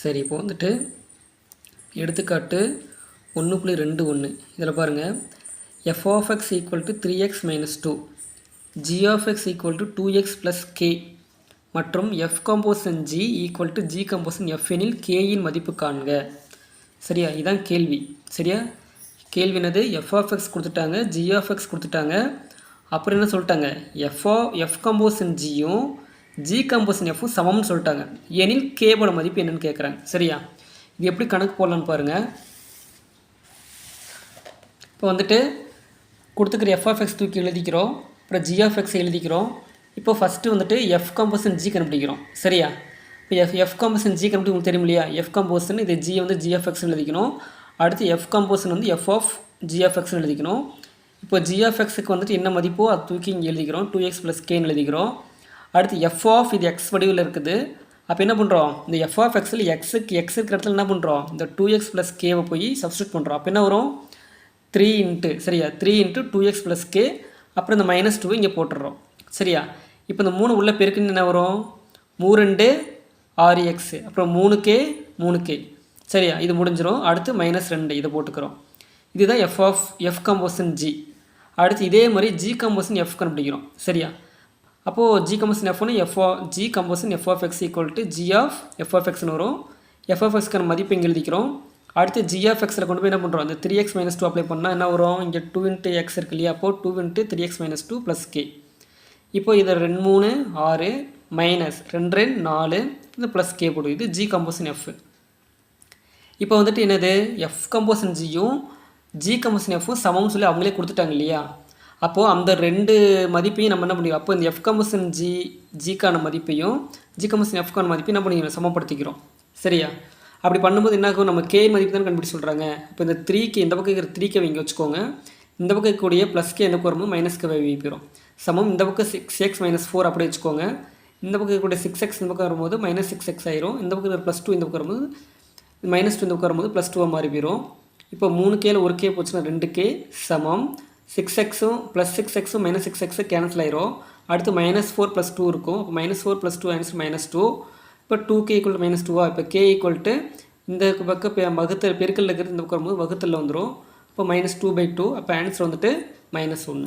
சரி, இப்போ வந்துட்டு எடுத்துக்காட்டு 1.21 இதில் பாருங்கள், f of x equal to 3x minus 2, g of x equal to 2x plus k மற்றும் f composition g equal to g composition f எனில் k இன் மதிப்பு காண்க. சரியா, இதான் கேள்வி. சரியா, கேள்வினது f of x கொடுத்துட்டாங்க, g of x கொடுத்துட்டாங்க. அப்புறம் என்ன சொல்லிட்டாங்க, f composition gயும் g composition fவும் சமம்னு சொல்லிட்டாங்க. எனில் k போட மதிப்பு என்னன்னு கேட்குறாங்க. சரியா, இது எப்படி கணக்கு போடலான்னு பாருங்கள். இப்போ வந்துட்டு கொடுத்துக்கிற f of x தூக்கி எழுதிக்கிறோம், அப்புறம் g of x எழுதிக்கிறோம். இப்போ ஃபஸ்ட்டு வந்துட்டு f composition g கண்டுபிடிக்கிறோம். சரியா, இப்போ f composition g கண்டுபிடி உங்களுக்கு தெரியும் இல்லையா, f composition இது g வந்து g of x எழுதிக்கணும். அடுத்து f composition வந்து f of g of x எழுதிக்கணும். இப்போ g of xக்கு வந்துட்டு என்ன மதிப்போ அது தூக்கி இங்கே எழுதிக்கிறோம், 2x plus k எழுதிக்கிறோம். அடுத்து f of இது x வடிவில் இருக்குது. அப்போ என்ன பண்ணுறோம், இந்த f of xல் x இருக்கிற இடத்துல என்ன பண்ணுறோம், இந்த 2x plus kவை போய் சப்ஸ்டியூட் பண்ணுறோம். அப்போ என்ன வரும், 3 இன்ட்டு, சரியா, 3 இன்ட்டு 2x plus k, அப்புறம் இந்த -2 இங்கே போட்டுடுறோம். சரியா, இப்போ இந்த 3 உள்ள பெருக்குன்னு என்ன வரும், 3 6x, அப்புறம் 3k 3k. சரியா, இது முடிஞ்சிடும். அடுத்து -2 இதை போட்டுக்கிறோம். இதுதான் f composition g. அடுத்து இதே மாதிரி g composition f கண்டுபிடிக்கிறோம். சரியா, அப்போது g composition f ஒன்று g composition f of x equal to g of f of xன்னு வரும். f of xக்கான மதிப்பு இங்கே எழுதிக்கிறோம். அடுத்து g of xயில் கொண்டு போய் என்ன பண்ணுறோம், இந்த 3x - 2 அப்ளை பண்ணால் என்ன வரும், இங்கே 2 இன்ட்டு x இருக்கு இல்லையா, அப்போது 2 இன்ட்டு 3x - 2 ப்ளஸ் k. இப்போ இதை 2 3 6 மைனஸ் 2 4 இந்த ப்ளஸ் k போடுது. இது g composition f. இப்போ வந்துட்டு என்னது, f composition gயும் g composition fவும் சமம்னு சொல்லி அவங்களே கொடுத்துட்டாங்க இல்லையா. அப்போது அந்த ரெண்டு மதிப்பையும் நம்ம என்ன பண்ணிக்கிறோம், அப்போ இந்த f composition gக்கான மதிப்பையும் g composition fக்கான மதிப்பையும் என்ன பண்ணிக்கிறோம், சமப்படுத்திக்கிறோம். சரியா, அப்படி பண்ணும்போது என்ன ஆகும், நம்ம k மதிப்பு தான் கண்டுபிடிச்சு சொல்கிறாங்க. இப்போ இந்த 3k இந்த பக்கம் இருக்கிற 3k இங்கே வச்சுக்கோங்க, இந்த பக்கம் இருக்கக்கூடிய ப்ளஸ் k இந்த பக்கம் வரும்போது மைனஸ் k வைப்பிடும். சமம் இந்த பக்கம் 6x - 4 அப்படி வச்சுக்கோங்க, இந்த பக்கம் இருக்கக்கூடிய 6x இந்த பக்கம் வரும்போது -6x ஆயிரும். இந்த பக்கம் இருக்கிற +2 இந்த பக்கம் வரும்போது -2 இந்த பக்கம் வரும்போது +2 மாறி போயிடும். இப்போ 3kல 1k போச்சுன்னா 2k சமம் 6xம் +6xம் -6x கேன்சல் ஆயிரும். அடுத்து -4 + 2 இருக்கும். அப்போ -4 + 2 ஆன்சர் -2. இப்போ 2k = -2. இப்போ k = இந்த பக்கம் வகுத்தல் பெருக்கல் இருக்கிறது இந்த பக்கம் வரும்போது வகுத்தலில் வந்துடும். இப்போ -2/2. அப்போ ஆன்சர் வந்துட்டு -1.